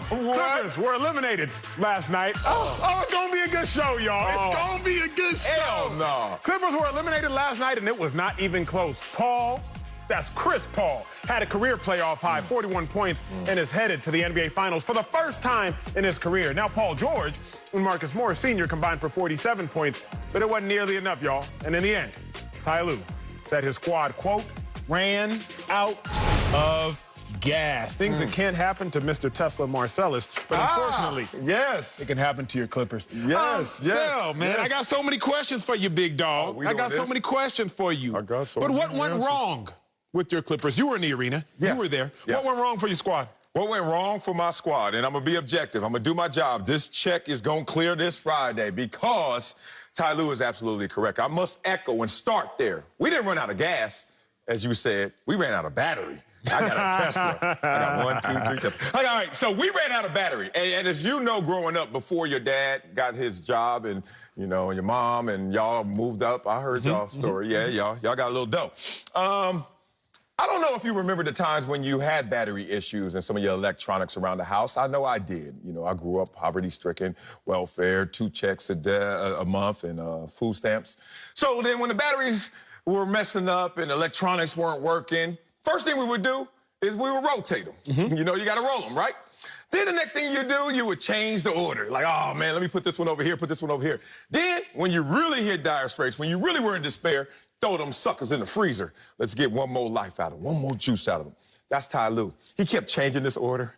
Clippers were eliminated last night. Oh, it's going to be a good show, y'all. It's going to be a good show. Hell no. Clippers were eliminated last night, and it was not even close. That's Chris Paul, had a career playoff high, 41 points, and is headed to the NBA Finals for the first time in his career. Now, Paul George and Marcus Morris Sr. combined for 47 points, but it wasn't nearly enough, y'all. And in the end, Ty Lue said his squad, quote, ran out of gas. Things that can't happen to Mr. Tesla Marcellus, but unfortunately, yes, it can happen to your Clippers. Yes, Sel, man, I got so many questions for you, big dog. I got so many questions for you. But what went wrong with your Clippers? You were in the arena. You were there. What went wrong for your squad? What went wrong for my squad? And I'm going to be objective. I'm going to do my job. This check is going to clear this Friday because Ty Lue is absolutely correct. I must echo and start there. We didn't run out of gas, as you said. We ran out of battery. I got a Tesla. I got 1, 2, 3 Tesla. All right, so we ran out of battery. And as you know, growing up, before your dad got his job and, you know, your mom and y'all moved up, I heard y'all's story. Yeah, y'all got a little dough. I don't know if you remember the times when you had battery issues and some of your electronics around the house. I know I did. You know, I grew up poverty-stricken, welfare, 2 checks a month, and food stamps. So then when the batteries were messing up and electronics weren't working, first thing we would do is we would rotate them. You know, you got to roll them, right? Then the next thing you do, you would change the order. Like, oh, man, let me put this one over here, put this one over here. Then, when you really hit dire straits, when you really were in despair, throw them suckers in the freezer. Let's get one more life out of them, one more juice out of them. That's Ty Lue. He kept changing this order.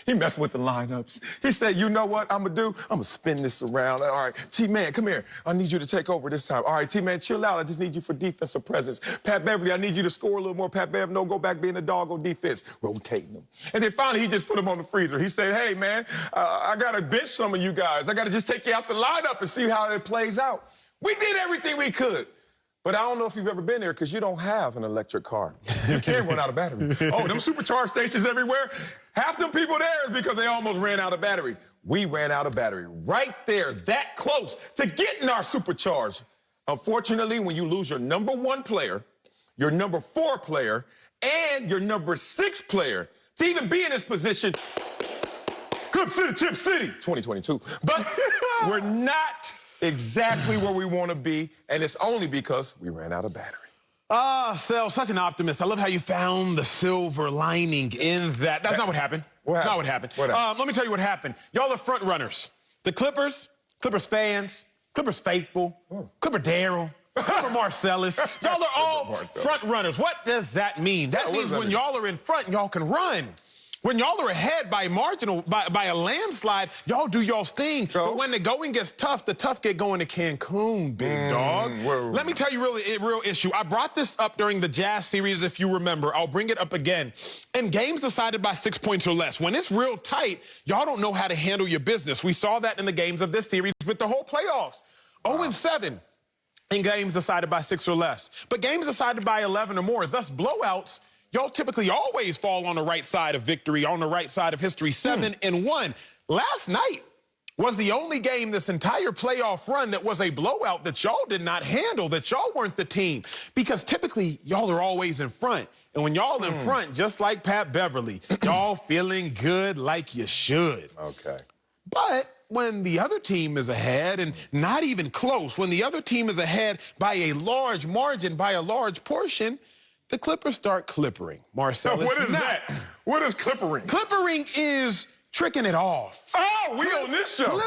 He messed with the lineups. He said, you know what I'm going to do? I'm going to spin this around. All right, T-Man, come here. I need you to take over this time. All right, T-Man, chill out. I just need you for defensive presence. Pat Beverly, I need you to score a little more. Pat Bev, no, go back being a dog on defense. Rotating them. And then finally, he just put them on the freezer. He said, hey, man, I got to bench some of you guys. I got to just take you out the lineup and see how it plays out. We did everything we could. But I don't know if you've ever been there because you don't have an electric car. You can't run out of battery. Oh, them supercharge stations everywhere, half them people there is because they almost ran out of battery. We ran out of battery right there, that close to getting our supercharge. Unfortunately, when you lose your #1 player, your #4 player, and your #6 player to even be in this position, Clip City, Chip City, 2022. But we're not exactly where we want to be, and it's only because we ran out of battery. Sel, such an optimist. I love how you found the silver lining in that. That's not what happened. What happened? Not what happened. What happened? Let me tell you what happened. Y'all are front runners. The Clippers fans, Clippers faithful, Clipper Daryl, Clipper Marcellus. Y'all are all front runners. What does that mean? That means when y'all are in front, y'all can run. When y'all are ahead by a landslide, y'all do y'all's thing. But when the going gets tough, the tough get going to Cancun, big dog. Let me tell you a real issue. I brought this up during the Jazz series, if you remember. I'll bring it up again. In games decided by 6 points or less, when it's real tight, y'all don't know how to handle your business. We saw that in the games of this series with the whole playoffs. 0-7 in games decided by 6 or less. But games decided by 11 or more, thus blowouts, y'all typically always fall on the right side of victory, on the right side of history, 7-1. Last night was the only game this entire playoff run that was a blowout that y'all did not handle, that y'all weren't the team. Because typically, y'all are always in front. And when y'all in front, just like Pat Beverly, y'all feeling good like you should. Okay. But when the other team is ahead, and not even close, when the other team is ahead by a large margin, by a large portion, the Clippers start clippering. Marcellus, what is that? What is clippering? Clippering is tricking it off. Oh, we on this show.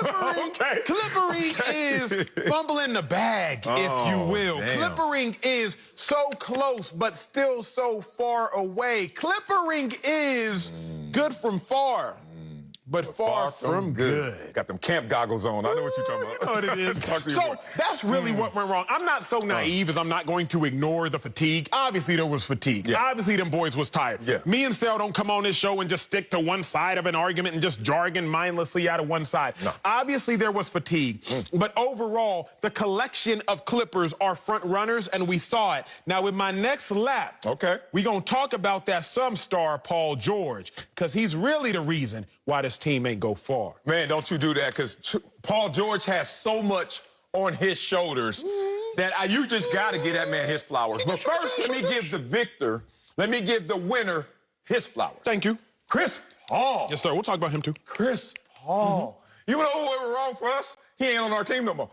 Clippering is fumbling the bag, if you will. Clippering is so close, but still so far away. Clippering is good from far, but far from good. Got them camp goggles on. I know what you're talking about. You know what it is. So that's really what went wrong. I'm not so naive as I'm not going to ignore the fatigue. Obviously, there was fatigue. Obviously, them boys was tired. Me and Sel don't come on this show and just stick to one side of an argument and just jargon mindlessly out of one side. Obviously, there was fatigue. But overall, the collection of Clippers are front runners, and we saw it. Now, with my next lap, we're going to talk about that some star, Paul George, because he's really the reason why this team ain't go far. Man, don't you do that, because Paul George has so much on his shoulders that you just got to give that man his flowers. But first, let me give the victor, let me give the winner his flowers. Thank you. Chris Paul. Yes, sir. We'll talk about him, too. Chris Paul. You know what went wrong for us? He ain't on our team no more.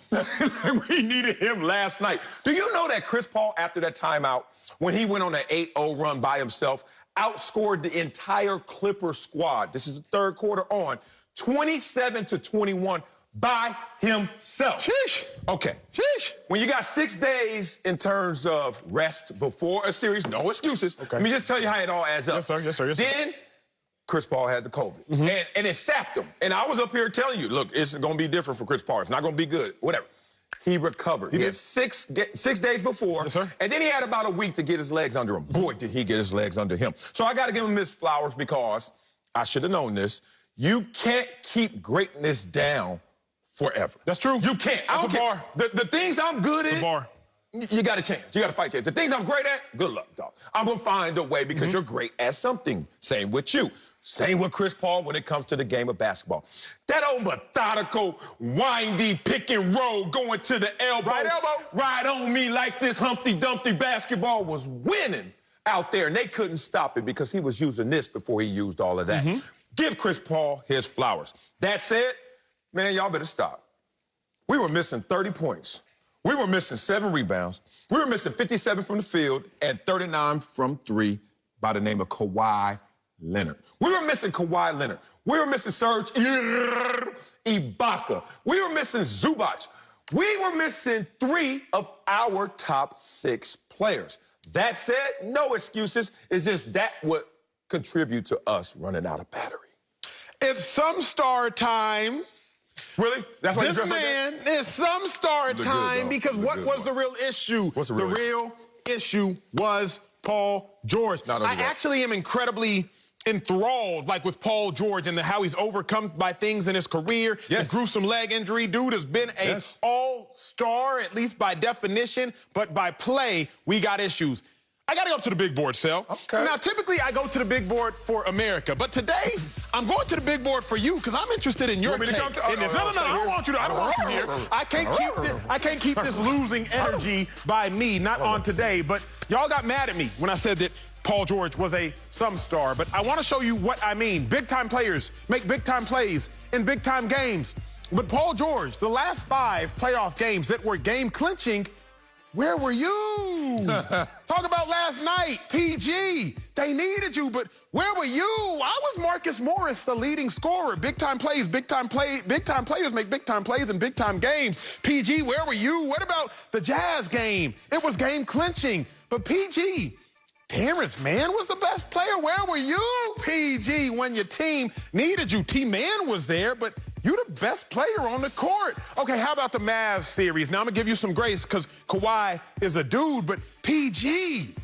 We needed him last night. Do you know that Chris Paul, after that timeout, when he went on an 8-0 run by himself, outscored the entire Clipper squad, this is the third quarter on, 27-21 by himself. Sheesh. Okay. Sheesh. When you got 6 days in terms of rest before a series, no excuses. Okay. Let me just tell you how it all adds up. Yes, sir. Yes, sir. Yes, sir. Then Chris Paul had the COVID, and it sapped him. And I was up here telling you, look, it's going to be different for Chris Paul. It's not going to be good, whatever. He recovered. He had 6 days before, yes, sir. And then he had about a week to get his legs under him. Boy, did he get his legs under him. So I got to give him his flowers because I should have known this. You can't keep greatness down forever. That's true. You can't. That's a bar. The things I'm good at, a bar. you got a chance. You got to fight chance. The things I'm great at, good luck, dog. I'm going to find a way because you're great at something. Same with you. Same with Chris Paul when it comes to the game of basketball. That old methodical, windy pick and roll going to the elbow. Right elbow. Right on me like this Humpty Dumpty basketball was winning out there. And they couldn't stop it because he was using this before he used all of that. Give Chris Paul his flowers. That said, man, y'all better stop. We were missing 30 points. We were missing 7 rebounds. We were missing 57 from the field and 39 from 3 by the name of Kawhi Leonard. We were missing Kawhi Leonard. We were missing Serge Ibaka. We were missing Zubac. We were missing 3 of our top 6 players. That said, no excuses. It's just that would contribute to us running out of battery. It's some star time. Really? That's why you This dress like man that? is some star Look good, time dog. because Look what good, was dog. the real issue? What's the real issue? real issue was Paul George. Not only I that. actually am incredibly enthralled, like with Paul George and how he's overcome by things in his career. Yes. The gruesome leg injury. Dude has been a Yes. all-star, at least by definition, but by play, we got issues. I got to go to the big board, Sel. Okay. Now, typically, I go to the big board for America, but today, I'm going to the big board for you because I'm interested in your want me to take. come to- in this. No, I don't want you to. I don't want you here. I can't keep this losing energy by me, not on today. But y'all got mad at me when I said that Paul George was a some star. But I want to show you what I mean. Big-time players make big-time plays in big-time games. But Paul George, the last 5 playoff games that were game-clinching, where were you? Talk about last night, PG. They needed you, but where were you? I was Marcus Morris, the leading scorer. Big-time plays, big-time players make big-time plays in big-time games. PG, where were you? What about the Jazz game? It was game-clinching. But PG, Terrence Mann was the best player. Where were you, PG, when your team needed you? T-Man was there, but you're the best player on the court. Okay, how about the Mavs series? Now, I'm going to give you some grace because Kawhi is a dude, but PG,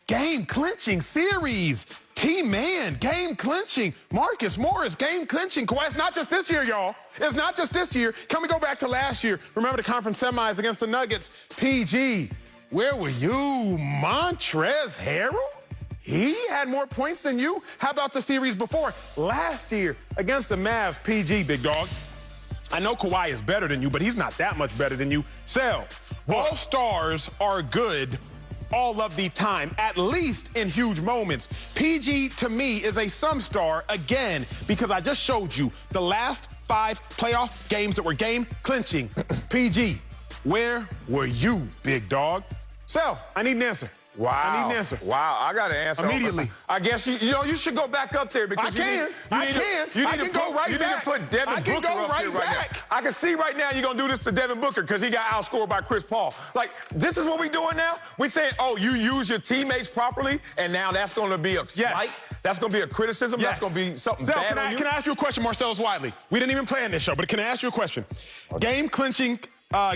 game-clinching series. T-Man, game-clinching. Marcus Morris, game-clinching. Kawhi, it's not just this year, y'all. It's not just this year. Can we go back to last year? Remember the conference semis against the Nuggets? PG, where were you? Montrezl Harrell? He had more points than you. How about the series before? Last year against the Mavs, PG, big dog. I know Kawhi is better than you, but he's not that much better than you. Sel, all stars are good all of the time, at least in huge moments. PG, to me, is a some star, again, because I just showed you the last 5 playoff games that were game-clinching. PG, where were you, big dog? Sel, I need an answer. Wow. I need an answer. Wow, I got an answer. Immediately. I guess you should go back up there because I can go right You back. need to put Devin I can Booker go up right here right back. now. I can see right now you're going to do this to Devin Booker because he got outscored by Chris Paul. Like, this is what we're doing now? We're saying, oh, you use your teammates properly, and now that's going to be a slight? That's going to be a criticism? Yes. That's going to be something Sel, bad on you? can I ask you a question, Marcellus Wiley? We didn't even plan this show, but can I ask you a question? Game-clinching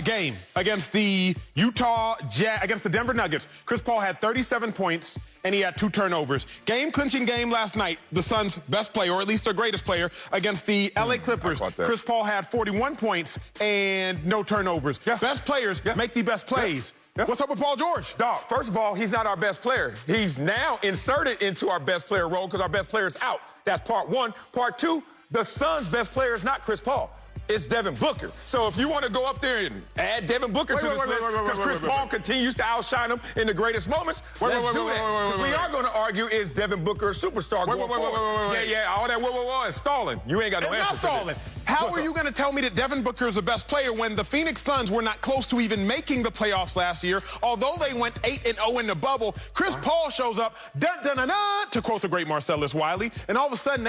game against the against the Denver Nuggets. Chris Paul had 37 points, and he had 2 turnovers. Game-clinching game last night, the Suns' best player, or at least their greatest player, against the LA Clippers. Chris Paul had 41 points and no turnovers. Yeah. Best players make the best plays. Yeah. What's up with Paul George? Dog, first of all, he's not our best player. He's now inserted into our best player role because our best player is out. That's part 1. Part 2, the Suns' best player is not Chris Paul. it's Devin Booker. So if you want to go up there and add Devin Booker to this list, because Chris Paul continues to outshine him in the greatest moments, let's do that. We are going to argue, is Devin Booker a superstar going forward? Yeah, all that and stalling. You ain't got no answer to this. How are you going to tell me that Devin Booker is the best player when the Phoenix Suns were not close to even making the playoffs last year? Although they went 8-0 in the bubble, Chris Paul shows up, dun-dun-dun-dun, to quote the great Marcellus Wiley, and all of a sudden they